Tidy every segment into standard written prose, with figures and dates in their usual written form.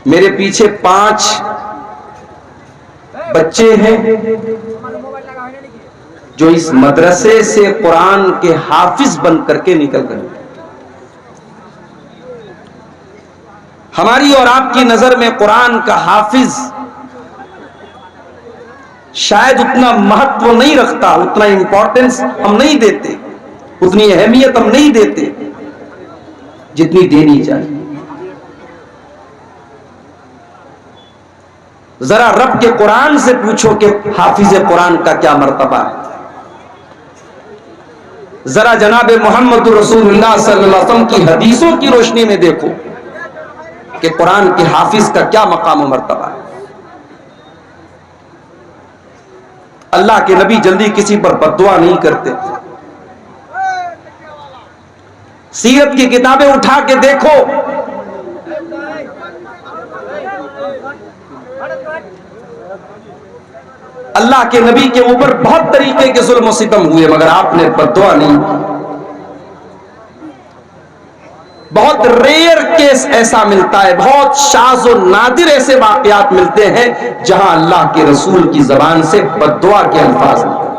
मेरे पीछे 5 बच्चे हैं जो इस मदरसे से कुरान के हाफिज बन करके निकल गए। हमारी और आपकी नजर में कुरान का हाफिज शायद उतना महत्व नहीं रखता, उतना इंपॉर्टेंस हम नहीं देते, उतनी अहमियत हम नहीं देते जितनी देनी चाहिए। जरा रब के कुरान से पूछो कि हाफिज कुरान का क्या मर्तबा है। जरा जनाब मोहम्मद रसूलुल्लाह सल्लल्लाहु अलैहि वसल्लम की हदीसों की रोशनी में देखो कि कुरान के हाफिज का क्या मकाम और मर्तबा है। अल्लाह के नबी जल्दी किसी पर बद्दुआ नहीं करते। सीरत की किताबें उठा के देखो, अल्लाह के नबी के ऊपर बहुत तरीके के जुल्म और सितम हुए मगर आपने बद्दुआ नहीं। बहुत रेयर केस ऐसा मिलता है, बहुत शाज़ और नादिर ऐसे वाक़यात मिलते हैं जहां अल्लाह के रसूल की जबान से बद्दुआ के अल्फाज निकलते।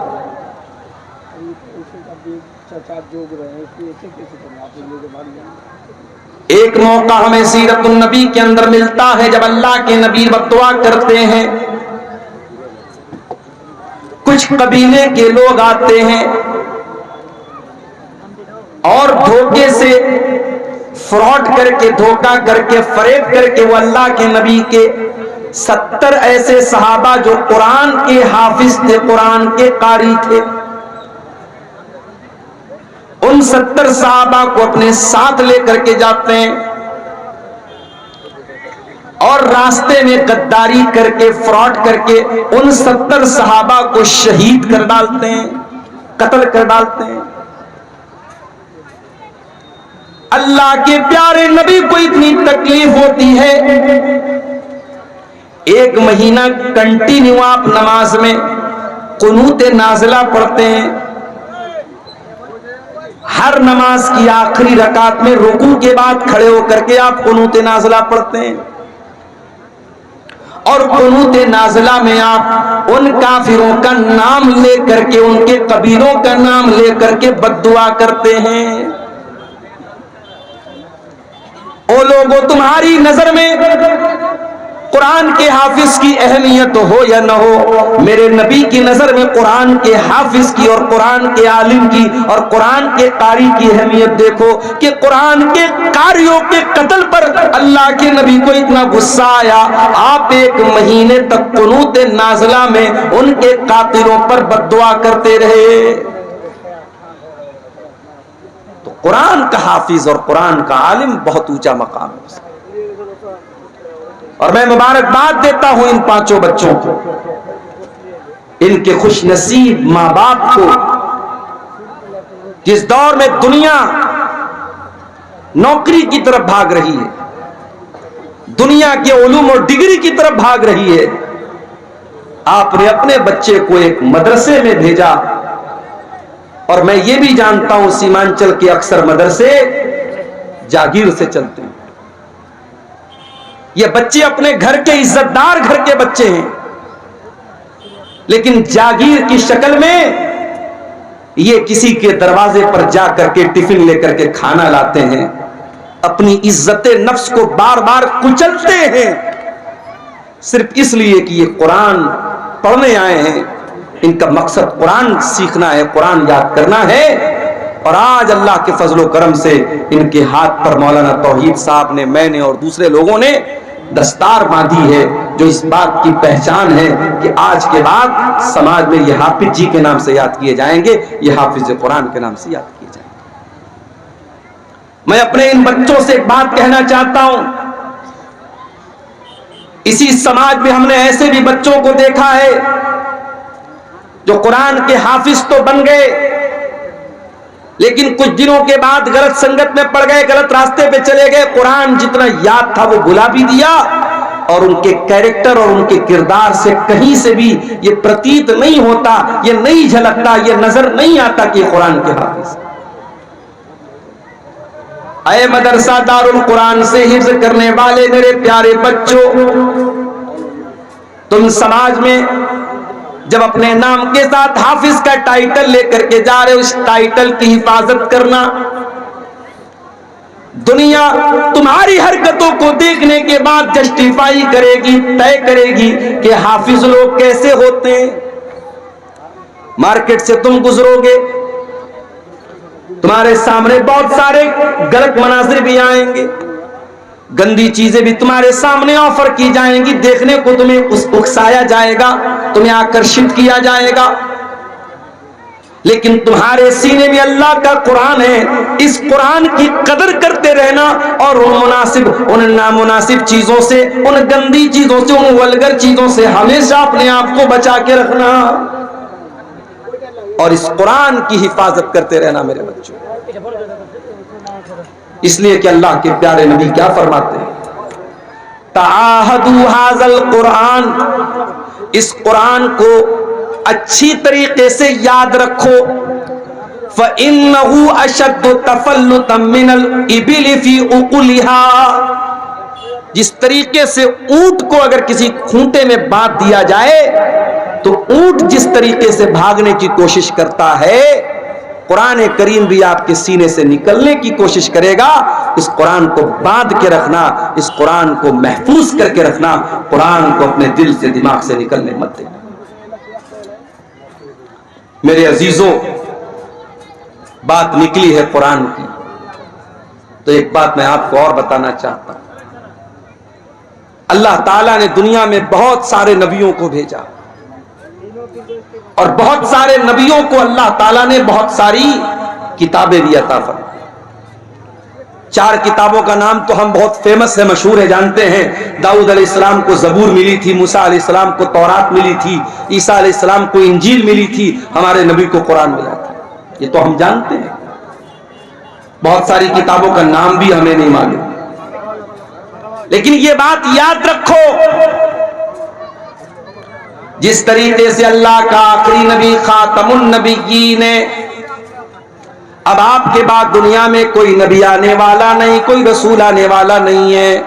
एक मौका हमें सीरतुन नबी के अंदर मिलता है जब अल्लाह के नबी बद्दुआ करते हैं। कुछ कबीले के लोग आते हैं और धोखे से फ्रॉड करके, धोखा करके, फरेब करके वो अल्लाह के नबी के 70 ऐसे सहाबा जो कुरान के हाफिज थे, कुरान के कारी थे, उन 70 सहाबा को अपने साथ लेकर के जाते हैं और रास्ते में गद्दारी करके, फ्रॉड करके उन 70 सहाबा को शहीद कर डालते हैं, कत्ल कर डालते हैं। अल्लाह के प्यारे नबी को इतनी तकलीफ होती है, 1 महीना कंटिन्यू आप नमाज में कुनूत नाज़िला पढ़ते हैं। हर नमाज की आखिरी रकात में रुकू के बाद खड़े होकर के आप कुनूत नाज़िला पढ़ते हैं और कुनूत नाज़िला में आप उन काफिरों का नाम लेकर के, उनके कबीलों का नाम लेकर के बद्दुआ करते हैं। ओ लोगों, तुम्हारी नजर में कुरान के हाफिज की अहमियत हो या न हो, मेरे नबी की नजर में कुरान के हाफिज की और कुरान के आलिम की और कुरान के कारी की अहमियत देखो कि कुरान के कारियों के कत्ल पर अल्लाह के नबी को इतना गुस्सा आया, आप 1 महीने तक कुनूत नाज़िला में उनके कातिलों पर बद्दुआ करते रहे। तो कुरान का हाफिज और कुरान का आलिम बहुत ऊंचा मकाम है और मैं मुबारकबाद देता हूं इन 5 बच्चों को, इनके खुशनसीब मां बाप को। जिस दौर में दुनिया नौकरी की तरफ भाग रही है, दुनिया के उलूम और डिग्री की तरफ भाग रही है, आपने अपने बच्चे को एक मदरसे में भेजा। और मैं ये भी जानता हूं सीमांचल के अक्सर मदरसे जागीर से चलते हैं। ये बच्चे अपने घर के इज्जतदार घर के बच्चे हैं, लेकिन जागीर की शक्ल में ये किसी के दरवाजे पर जा करके टिफिन लेकर के खाना लाते हैं, अपनी इज्जत नफ्स को बार बार कुचलते हैं सिर्फ इसलिए कि ये कुरान पढ़ने आए हैं। इनका मकसद कुरान सीखना है, कुरान याद करना है। और आज अल्लाह के फजलो करम से इनके हाथ पर मौलाना तौहीद साहब ने, मैंने और दूसरे लोगों ने दस्तार बांधी है जो इस बात की पहचान है कि आज के बाद समाज में ये हाफिज जी के नाम से याद किए जाएंगे, ये हाफिज कुरान के नाम से याद किए जाएंगे। मैं अपने इन बच्चों से एक बात कहना चाहता हूं, इसी समाज में हमने ऐसे भी बच्चों को देखा है जो कुरान के हाफिज तो बन गए, लेकिन कुछ दिनों के बाद गलत संगत में पड़ गए, गलत रास्ते पे चले गए, कुरान जितना याद था वो भुला भी दिया और उनके कैरेक्टर और उनके किरदार से कहीं से भी ये प्रतीत नहीं होता, ये नहीं झलकता, ये नजर नहीं आता कि कुरान के हाफिज। अय मदरसा दारुल कुरान से हिफ्ज करने वाले मेरे प्यारे बच्चों, तुम समाज में जब अपने नाम के साथ हाफिज का टाइटल लेकर के जा रहे हो, उस टाइटल की हिफाजत करना। दुनिया तुम्हारी हरकतों को देखने के बाद जस्टिफाई करेगी, तय करेगी कि हाफिज लोग कैसे होते हैं। मार्केट से तुम गुजरोगे, तुम्हारे सामने बहुत सारे गलत मनाजिर भी आएंगे, गंदी चीजें भी तुम्हारे सामने ऑफर की जाएंगी, देखने को तुम्हें उकसाया जाएगा, तुम्हें आकर्षित किया जाएगा। लेकिन तुम्हारे सीने में अल्लाह का कुरान है, इस कुरान की कदर करते रहना और उन नामुनासिब चीजों से, उन गंदी चीजों से, उन वल्गर चीजों से हमेशा अपने आप को बचा के रखना और इस कुरान की हिफाजत करते रहना मेरे बच्चों। इसलिए कि अल्लाह के प्यारे नबी क्या फरमाते हैं, ताहदु हाज़ल कुरान, इस कुरान को अच्छी तरीके से याद रखो। फ़इन्नहु अशद्दु तफल्लुतम मिनल इबिल फी उकुलिहा, जिस तरीके से ऊंट को अगर किसी खूंटे में बांध दिया जाए तो ऊंट जिस तरीके से भागने की कोशिश करता है, कुरान करीम भी आपके सीने से निकलने की कोशिश करेगा। इस कुरान को बांध के रखना, इस कुरान को महफूज करके रखना, कुरान को अपने दिल से, दिमाग से निकलने मत देना। मेरे अजीजों, बात निकली है कुरान की, तो एक बात मैं आपको और बताना चाहता हूं। अल्लाह ताला ने दुनिया में बहुत सारे नबियों को भेजा और बहुत सारे नबियों को अल्लाह ताला ने बहुत सारी किताबें भी अता फरमाई। 4 किताबों का नाम तो हम बहुत फेमस है, मशहूर है, जानते हैं। दाऊद अलैहिस्सलाम को ज़बूर मिली थी, मूसा अलैहिस्सलाम को तौरात मिली थी, ईसा अलैहिस्सलाम को इंजील मिली थी, हमारे नबी को कुरान मिला था। ये तो हम जानते हैं। बहुत सारी किताबों का नाम भी हमें नहीं मालूम, लेकिन ये बात याद रखो, जिस तरीके से अल्लाह का आखिरी नबी खातमुन नबिय्यीन ने, अब आपके बाद दुनिया में कोई नबी आने वाला नहीं, कोई रसूल आने वाला नहीं है,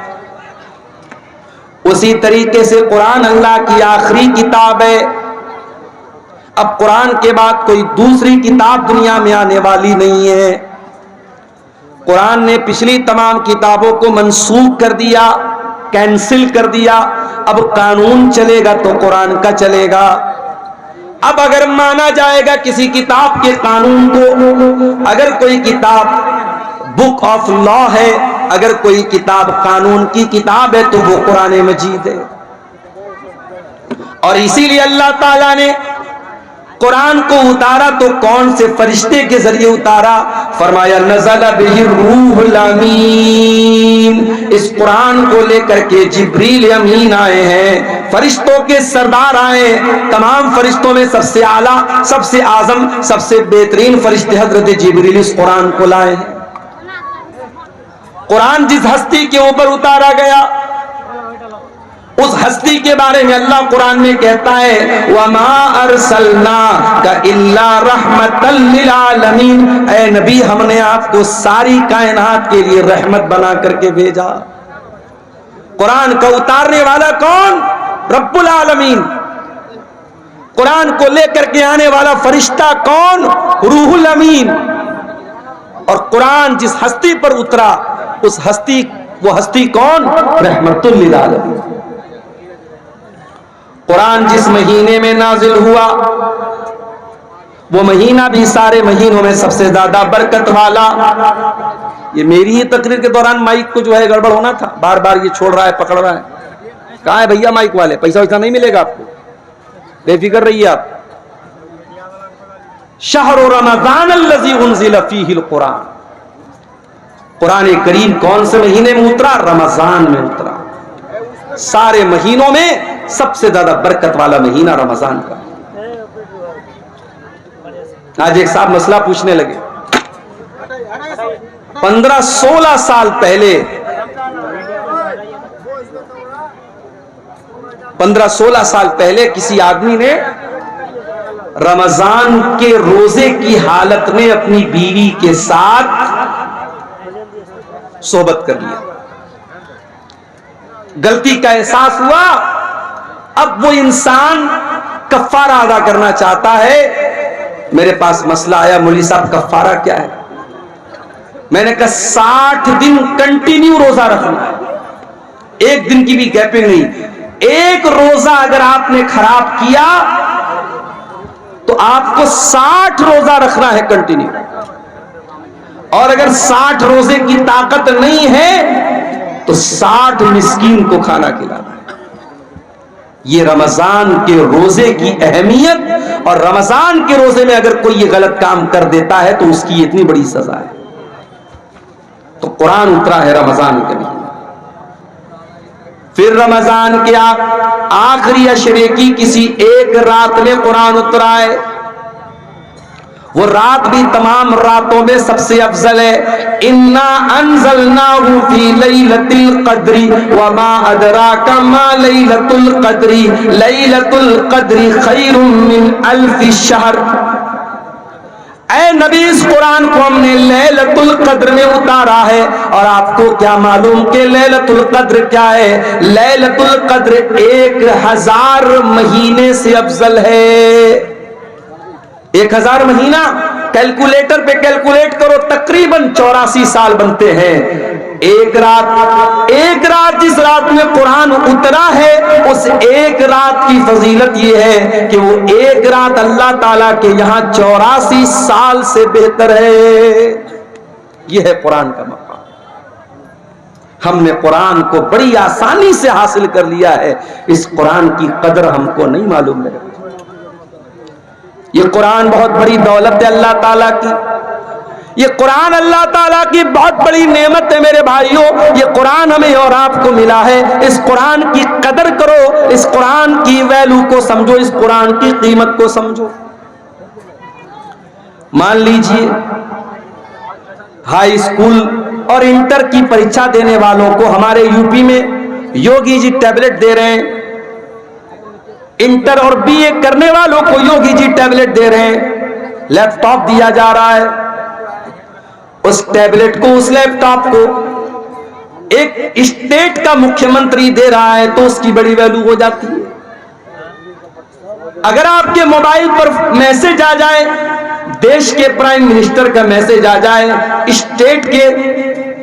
उसी तरीके से कुरान अल्लाह की आखिरी किताब है। अब कुरान के बाद कोई दूसरी किताब दुनिया में आने वाली नहीं है। कुरान ने पिछली तमाम किताबों को मंसूख कर दिया, कैंसिल कर दिया। अब कानून चलेगा तो कुरान का चलेगा। अब अगर माना जाएगा किसी किताब के कानून को, अगर कोई किताब बुक ऑफ लॉ है, अगर कोई किताब कानून की किताब है, तो वो कुरान मजीद है। और इसीलिए अल्लाह ताला ने कुरान को उतारा तो कौन से फरिश्ते के जरिए उतारा? फरमाया नज़ल बिही रूहुल अमीन, इस कुरान को लेकर के जिब्रील अमीन आए हैं, फरिश्तों के सरदार आए। तमाम फरिश्तों में सबसे आला, सबसे आजम, सबसे बेहतरीन फरिश्ते हजरत जिब्रील इस कुरान को लाए हैं। कुरान जिस हस्ती के ऊपर उतारा गया, उस हस्ती के बारे में अल्लाह कुरान में कहता है, वमा अरसलनाका इल्ला रहमतल लिल आलमीन, ऐ नबी हमने आपको सारी कायनात के लिए रहमत बना करके भेजा। कुरान का उतारने वाला कौन? रब्बुल आलमीन। कुरान को लेकर के आने वाला फरिश्ता कौन? रूहुल अमीन। और कुरान जिस हस्ती पर उतरा, उस हस्ती, वो हस्ती कौन? रहमतुल लिल आलमीन। कुरान जिस महीने में नाजिल हुआ, वो महीना भी सारे महीनों में सबसे ज्यादा बरकत वाला। ये मेरी ही तकरीर के दौरान माइक को जो है गड़बड़ होना था, बार बार ये छोड़ रहा है, पकड़ रहा है। कहाँ है भैया माइक वाले? पैसा वैसा नहीं मिलेगा आपको, बेफिक्र रहिए आप। शहर रमजान अल्लज़ी उन्ज़िल फ़ीहिल कुरान, कुरान करीम कौन से महीने में उतरा? रमजान में उतरा। सारे महीनों में सबसे ज्यादा बरकत वाला महीना रमजान का। आज एक साहब मसला पूछने लगे, 15-16 साल पहले, 15-16 साल पहले किसी आदमी ने रमजान के रोजे की हालत में अपनी बीवी के साथ सोहबत कर लिया, गलती का एहसास हुआ, अब वो इंसान कफ्फारा अदा करना चाहता है। मेरे पास मसला आया, मौलवी साहब कफ्फारा क्या है? मैंने कहा 60 दिन कंटिन्यू रोजा रखना है, एक दिन की भी गैपिंग नहीं। एक रोजा अगर आपने खराब किया तो आपको 60 रोजा रखना है कंटिन्यू, और अगर 60 रोजे की ताकत नहीं है तो 60 मिस्कीन को खाना खिलाना है। ये रमजान के रोजे की अहमियत, और रमजान के रोजे में अगर कोई ये गलत काम कर देता है तो उसकी इतनी बड़ी सजा है। तो कुरान उतरा है रमजान के महीने, फिर रमजान के आखिरी अशरे की किसी एक रात में कुरान उतरा है। वो रात भी तमाम रातों में सबसे अफजल है। इन्ना अंज़लनाहु फी लैलतिल क़द्री व मा अदराका मा लैलतुल क़द्री लैलतुल क़द्री खैरुम मिन अल्फि शहर। ऐ नबी, इस कुरान को हमने लैलतुल क़द्र में उतारा है, और आपको क्या मालूम कि लैलतुल क़द्र क्या है? लैलतुल क़द्र 1000 महीने से अफजल है। 1000 महीना कैलकुलेटर पे कैलकुलेट करो, तकरीबन 84 साल बनते हैं। एक रात जिस रात में कुरान उतरा है, उस एक रात की फजीलत यह है कि वो एक रात अल्लाह ताला के यहां 84 साल से बेहतर है। यह है कुरान का मकाम। हमने कुरान को बड़ी आसानी से हासिल कर लिया है, इस कुरान की कदर हमको नहीं मालूम है। ये कुरान बहुत बड़ी दौलत है अल्लाह ताला की। ये कुरान अल्लाह ताला की बहुत बड़ी नेमत है मेरे भाइयों। ये कुरान हमें और आपको मिला है। इस कुरान की कदर करो, इस कुरान की वैल्यू को समझो, इस कुरान की कीमत को समझो। मान लीजिए हाई स्कूल और इंटर की परीक्षा देने वालों को हमारे यूपी में योगी जी टैबलेट दे रहे हैं। इंटर और बीए करने वालों को योगी जी टैबलेट दे रहे हैं, लैपटॉप दिया जा रहा है। उस टैबलेट को, उस लैपटॉप को एक स्टेट का मुख्यमंत्री दे रहा है तो उसकी बड़ी वैल्यू हो जाती है। अगर आपके मोबाइल पर मैसेज आ जाए, देश के प्राइम मिनिस्टर का मैसेज आ जाए, स्टेट के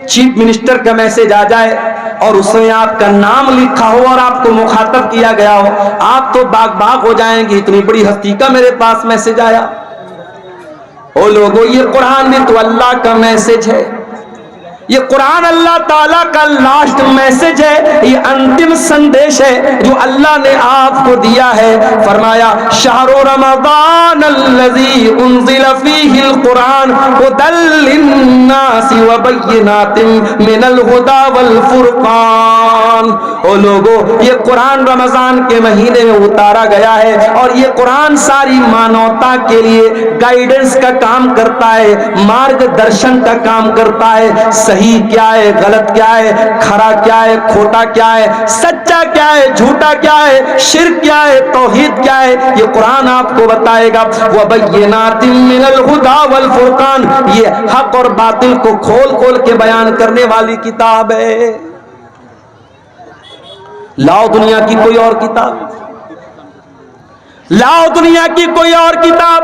चीफ मिनिस्टर का मैसेज आ जाए, और उसमें आपका नाम लिखा हो और आपको मुखातब किया गया हो, आप तो बाग हो जाएंगे, इतनी बड़ी हस्ती का मेरे पास मैसेज आया। ओ लोगों, ये कुरान में तो अल्लाह का मैसेज है। ये कुरान अल्लाह ताला का लास्ट मैसेज है, ये अंतिम संदेश है जो अल्लाह ने आपको दिया है। फरमाया शहरो रमज़ान अल्लज़ी उन्ज़िला फ़ीहिल कुरान हुदल लिन्नासि व बय्यिनातिन मिनल हुदा वल फुरक़ान। ओ लोगों, ये कुरान रमज़ान के महीने में उतारा गया है, और ये कुरान सारी मानवता के लिए गाइडेंस का काम करता है, मार्गदर्शन का काम करता है। सही क्या है, गलत क्या है, खरा क्या है, खोटा क्या है, सच्चा क्या है, झूठा क्या है, शिर्क क्या है, तौहीद क्या है, ये कुरान आपको बताएगा। व बय्यिनातिन मिनल हुदा वल फुरक़ान, ये हक और बातिल को खोल खोल के बयान करने वाली किताब है। लाओ दुनिया की कोई और किताब, लाओ दुनिया की कोई और किताब।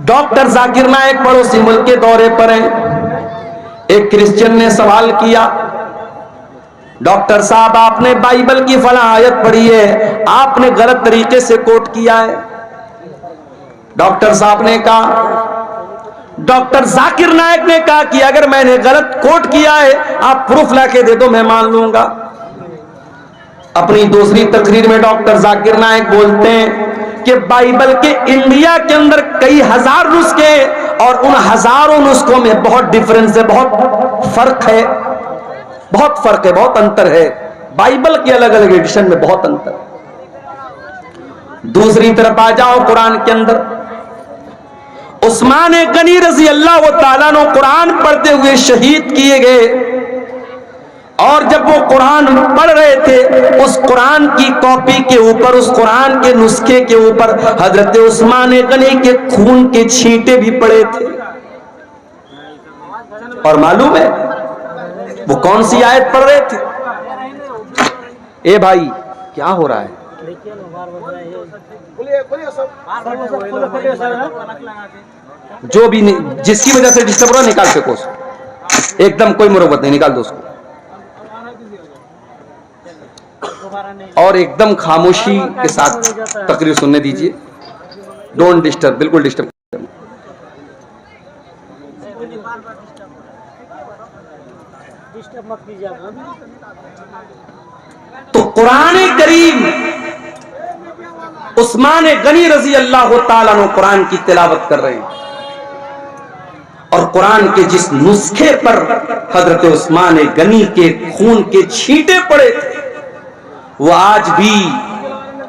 डॉक्टर जाकिर नायक पड़ोसी मुल्क के दौरे पर हैं। एक क्रिश्चियन ने सवाल किया, डॉक्टर साहब आपने बाइबल की फला आयत पढ़ी है, आपने गलत तरीके से कोट किया है। डॉक्टर साहब ने कहा, डॉक्टर जाकिर नायक ने कहा कि अगर मैंने गलत कोट किया है आप प्रूफ लाके दे दो, मैं मान लूंगा। अपनी दूसरी तकरीर में डॉक्टर जाकिर नायक बोलते हैं कि बाइबल के इंडिया के अंदर कई हजार नुस्खे, और उन हजारों नुस्खों में बहुत डिफरेंस है, बहुत फर्क है, बहुत अंतर है। बाइबल के अलग अलग एडिशन में बहुत अंतर। दूसरी तरफ आ जाओ कुरान के अंदर, उस्मान गनी रजी अल्लाह तआला अन्हु कुरान पढ़ते हुए शहीद किए गए, और जब वो कुरान पढ़ रहे थे, उस कुरान की कॉपी के ऊपर, उस कुरान के नुस्खे के ऊपर हजरत उस्मान गनी के खून के छींटे भी पड़े थे। और मालूम है वो कौन सी आयत पढ़ रहे थे? ए भाई क्या हो रहा है? जो भी जिसकी वजह से डिस्टर्ब हो रहा निकाल फेंको उसको, एकदम कोई मुरब्बत नहीं, निकाल दो उसको। और एकदम खामोशी के साथ तकरीर सुनने दीजिए, डोंट डिस्टर्ब, बिल्कुल डिस्टर्ब। तो कुरान करीम, उस्मान गनी रजी अल्लाह ताला अन्हु कुरान की तिलावत कर रहे हैं, और कुरान के जिस नुस्खे पर हजरत उस्मान गनी के खून के छींटे पड़े थे, वो आज भी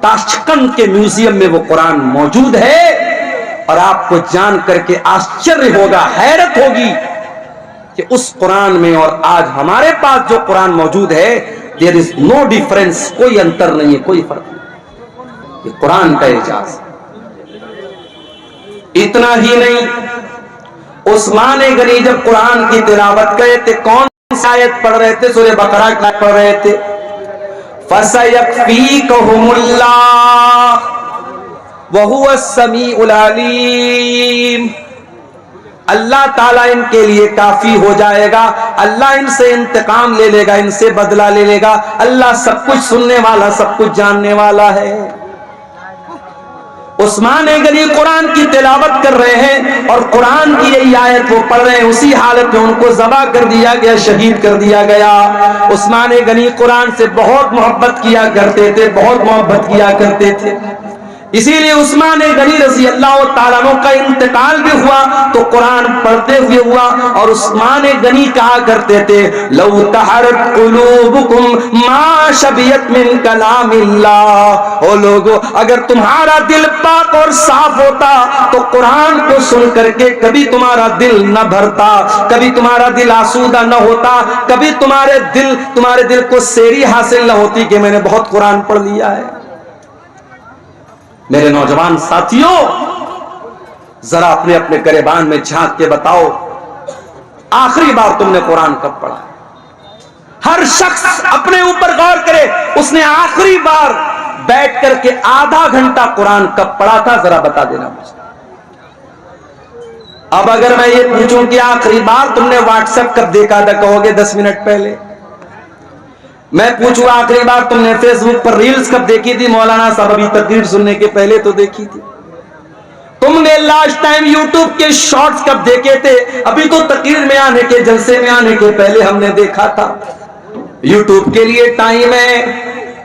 ताशकंद के म्यूजियम में वो कुरान मौजूद है। और आपको जान करके आश्चर्य होगा, हैरत होगी कि उस कुरान में और आज हमारे पास जो कुरान मौजूद है, देयर इज नो डिफरेंस, कोई अंतर नहीं है, कोई फर्क नहीं। ये कुरान का एजाज। इतना ही नहीं, उस्मान गनी जब कुरान की तिलावत करे थे, कौन सी आयत पढ़ रहे थे? सूरह बकरा की पढ़ रहे थे। फसयकफीकहुमुल्लाह वहुवस समीउल अलीम। अल्लाह ताला इनके लिए काफी हो जाएगा, अल्लाह इनसे इंतकाम ले लेगा, इनसे बदला ले लेगा। अल्लाह सब कुछ सुनने वाला, सब कुछ जानने वाला है। उस्मान गनी कुरान की तिलावत कर रहे हैं और कुरान की यही आयत वो पढ़ रहे हैं, उसी हालत में उनको ज़बा कर दिया गया, शहीद कर दिया गया। उस्मान गनी कुरान से बहुत मोहब्बत किया करते थे, बहुत मोहब्बत किया करते थे। इसीलिए उस्मान गनी रज़ी अल्लाह ताला अन्हु का इंतकाल भी हुआ तो कुरान पढ़ते हुए हुआ। और उस्मान गनी कहा करते थे, लौ तहरत कुलूबुकुम मा शबियत मिन कलामिल्लाह। ओ लोगों, अगर तुम्हारा दिल पाक और साफ होता तो कुरान को सुन करके कभी तुम्हारा दिल न भरता, कभी तुम्हारा दिल आसूदा न होता, कभी तुम्हारे दिल को सेरी हासिल न होती कि मैंने बहुत कुरान पढ़ लिया है। मेरे नौजवान साथियों, जरा अपने अपने गिरेबान में झांक के बताओ, आखिरी बार तुमने कुरान कब पढ़ा? हर शख्स अपने ऊपर गौर करे, उसने आखिरी बार बैठ करके आधा घंटा कुरान कब पढ़ा था, जरा बता देना मुझे। अब अगर मैं ये पूछूं कि आखिरी बार तुमने व्हाट्सएप कब देखा था, कहोगे 10 मिनट पहले। मैं पूछूं आखिरी बार तुमने फेसबुक पर रील्स कब देखी थी? मौलाना साहब अभी तकरीर सुनने के पहले तो देखी थी। तुमने लास्ट टाइम यूट्यूब के शॉर्ट्स कब देखे थे? अभी तो तकरीर में आने के, जलसे में आने के पहले हमने देखा था। यूट्यूब के लिए टाइम है,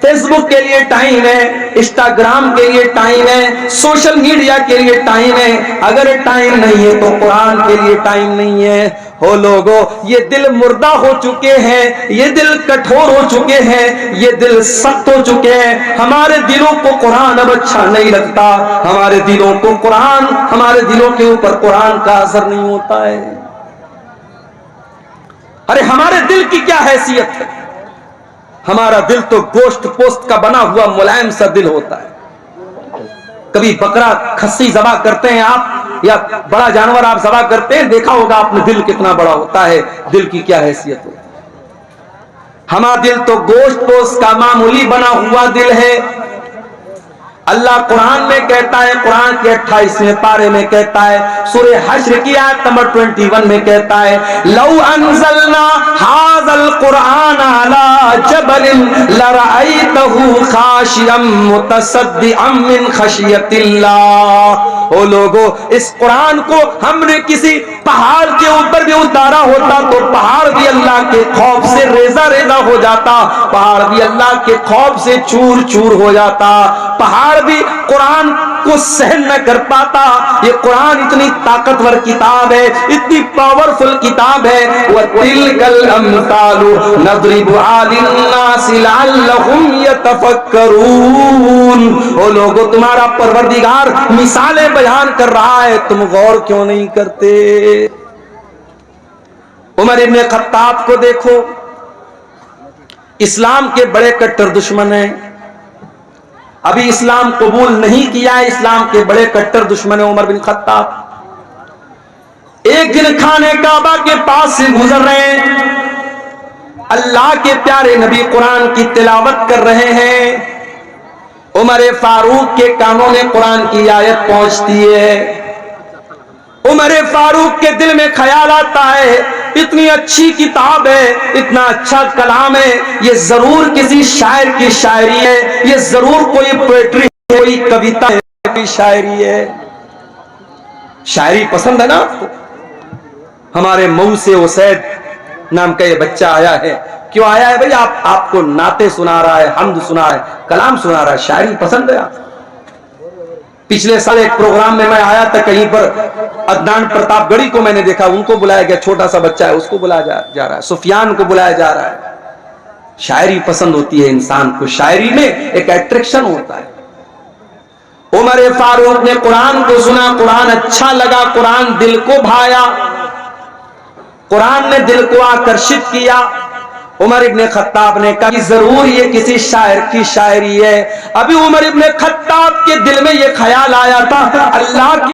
फेसबुक के लिए टाइम है, इंस्टाग्राम के लिए टाइम है, सोशल मीडिया के लिए टाइम है। अगर टाइम नहीं है तो कुरान के लिए टाइम नहीं है। हो लोगों, ये दिल मुर्दा हो चुके हैं, ये दिल कठोर हो चुके हैं, ये दिल सख्त हो चुके हैं। हमारे दिलों को कुरान अब अच्छा नहीं लगता, हमारे दिलों को कुरान, हमारे दिलों के ऊपर कुरान का असर नहीं होता है। अरे हमारे दिल की क्या हैसियत है? हमारा दिल तो गोश्त पोस्त का बना हुआ मुलायम सा दिल होता है। कभी बकरा खस्सी ज़बा करते हैं आप, या बड़ा जानवर आप ज़बा करते हैं, देखा होगा आपने दिल कितना बड़ा होता है, दिल की क्या हैसियत होती है। हमारा दिल तो गोश्त पोस्त का मामूली बना हुआ दिल है। अल्लाह कुरान में कहता है, कुरान के 28वें पारे में कहता है, सूरह हश्र की आयत नंबर 21 में कहता है, लौ अंज़लना हाज़ल कुरान अला जबलिन लरअयतहु खाशियम मुतसद्दिअम मिन खशियतिल्लाह। ओ लोगों, इस कुरान को हमने किसी पहाड़ के ऊपर भी उतारा होता तो पहाड़ भी अल्लाह के खौफ से रेजा रेजा हो जाता, पहाड़ भी अल्लाह के खौफ से चूर चूर हो जाता, पहाड़ भी कुरान को सहन न कर पाता। ये कुरान इतनी ताकतवर किताब है, इतनी पावरफुल किताब है। वतिलकल अम्सालु नदरिबुहा लिन्नासि लअल्लहुम यतफक्करून। ओ लोगों, तुम्हारा परवरदिगार मिसालें बयान कर रहा है, तुम गौर क्यों नहीं करते? उमर इब्न खत्ताब को देखो, इस्लाम के बड़े कट्टर दुश्मन हैं, अभी इस्लाम कबूल नहीं किया है, इस्लाम के बड़े कट्टर दुश्मन है उमर बिन खत्ताब। एक दिन खाने काबा के पास से गुजर रहे हैं, अल्लाह के प्यारे नबी कुरान की तिलावत कर रहे हैं, उमर फारूक के कानों में कुरान की आयत पहुंचती है। उमर फारूक के दिल में ख्याल आता है, इतनी अच्छी किताब है, इतना अच्छा कलाम है, ये जरूर किसी शायर की शायरी है, ये जरूर कोई पोएट्री है, कोई कविता है, कोई शायरी है। शायरी पसंद है ना आपको? हमारे मऊ से उसैद नाम का ये बच्चा आया है। क्यों आया है भाई? आपको नाते सुना रहा है, हम्द सुना रहा है, कलाम सुना रहा है। शायरी पसंद है आपको? पिछले साल एक प्रोग्राम में मैं आया था, कहीं पर अदनान प्रतापगढ़ी को मैंने देखा, उनको बुलाया गया, छोटा सा बच्चा है, उसको बुलाया जा रहा है, सुफियान को बुलाया जा रहा है। शायरी पसंद होती है इंसान को, शायरी में एक अट्रैक्शन होता है। उमर फारूक ने कुरान को सुना, कुरान अच्छा लगा, कुरान दिल को भाया, कुरान ने दिल को आकर्षित किया। उमर इब्ने खत्ताब ने कहा कि जरूर ये किसी शायर की शायरी है। अभी उमर इब्ने खत्ताब के दिल में ये ख्याल आया था, अल्लाह की